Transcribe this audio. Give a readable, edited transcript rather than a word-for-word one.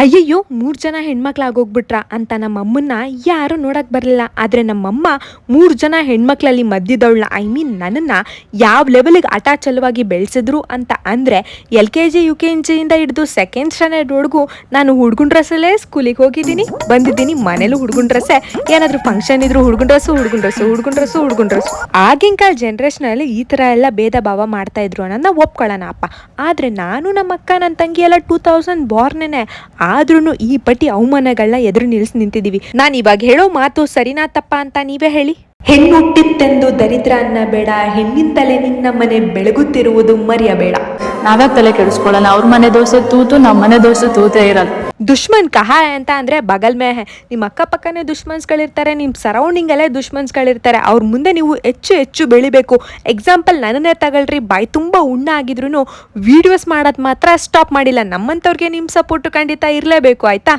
ಅಯ್ಯಯ್ಯೋ 3 ಜನ ಹೆಣ್ಮಕ್ಳಾಗೋಗ್ಬಿಟ್ರ ಅಂತ ನಮ್ಮಮ್ಮನ್ನ ಯಾರು ನೋಡಕ್ ಬರಲಿಲ್ಲ. ಆದರೆ ನಮ್ಮಮ್ಮ 3 ಜನ ಹೆಣ್ಮಕ್ಳಲ್ಲಿ ಮಧ್ಯದವಳ ನನ್ನನ್ನು ಯಾವ ಲೆವೆಲಿಗೆ ಅಟಾಚಲವಾಗಿ ಬೆಳೆಸಿದ್ರು ಅಂತ ಅಂದರೆ LKG UKG ಇಂದ ಹಿಡಿದು 2nd ಸ್ಟ್ಯಾಂಡರ್ಡ್ವರೆಗೂ ನಾನು ಹುಡುಗನ ಡ್ರೆಸ್ಸಲ್ಲೇ ಸ್ಕೂಲಿಗೆ ಹೋಗಿದ್ದೀನಿ, ಬಂದಿದ್ದೀನಿ. ಮನೇಲೂ ಹುಡುಗನ ಡ್ರೆಸ್ಸೇ, ಏನಾದರೂ ಫಂಕ್ಷನ್ ಇದ್ರು ಹುಡುಗನ ಡ್ರೆಸ್ಸು. ಆಗಿನ ಕಾಲ ಜನ್ರೇಷನಲ್ಲಿ ಈ ಥರ ಎಲ್ಲ ಭೇದ ಭಾವ ಮಾಡ್ತಾ ಇದ್ರು ಅನ್ನೋದನ್ನ ಒಪ್ಕೊಳ್ಳೋಣ ಅಪ್ಪ. ಆದರೆ ನಾನು ನಮ್ಮ ಅಕ್ಕ ನನ್ನ ತಂಗಿ ಎಲ್ಲ 2000 ಬಾರ್ನೇನೆ, ಆದ್ರೂ ಈ ಪಟ್ಟಿ ಅವಮಾನಗಳನ್ನ ಎದುರು ನಿಂತಿದ್ದೀವಿ. ನಾನು ಇವಾಗ ಹೇಳೋ ಮಾತು ಸರಿನಾ ತಪ್ಪ ಅಂತ ನೀವೇ ಹೇಳಿ. ಹೆಣ್ಣು ಹುಟ್ಟಿತ್ತೆಂದು ದರಿದ್ರ ಅನ್ನ ಬೇಡ, ಹೆಣ್ಣಿಂದಲೇ ನಿನ್ನ ಮನೆ ಬೆಳಗುತ್ತಿರುವುದು ಮರೆಯಬೇಡ. ನಾವ್ಯಾಕ ತಲೆ ಕೆಡಿಸ್ಕೊಳ್ಳೋಣ? ಅವ್ರ ಮನೆ ದೋಸೆ ತೂತು, ನಮ್ಮ ಮನೆ ದೋಸೆ ತೂತೇ ಇರಲ್ಲ. ದುಶ್ಮನ್ ಕಹಾ ಅಂತ ಅಂದರೆ ಬಗಲ್ ಮೇ ಹೇ. ನಿಮ್ಮ ಅಕ್ಕಪಕ್ಕನೇ ದುಶ್ಮನ್ಸ್ಗಳಿರ್ತಾರೆ, ನಿಮ್ಮ ಸರೌಂಡಿಂಗಲ್ಲೇ ದುಶ್ಮನ್ಸ್ಗಳಿರ್ತಾರೆ. ಅವ್ರ ಮುಂದೆ ನೀವು ಹೆಚ್ಚು ಬೆಳಿಬೇಕು. ಎಕ್ಸಾಂಪಲ್ ನನ್ನನ್ನೇ ತಗೊಳ್ರಿ, ಬಾಯಿ ತುಂಬ ಉಣ್ಣ ಆಗಿದ್ರು ವಿಡಿಯೋಸ್ ಮಾಡೋದು ಮಾತ್ರ ಸ್ಟಾಪ್ ಮಾಡಿಲ್ಲ. ನಮ್ಮಂಥವ್ರಿಗೆ ನಿಮ್ಮ ಸಪೋರ್ಟು ಖಂಡಿತ ಇರಲೇಬೇಕು, ಆಯ್ತಾ?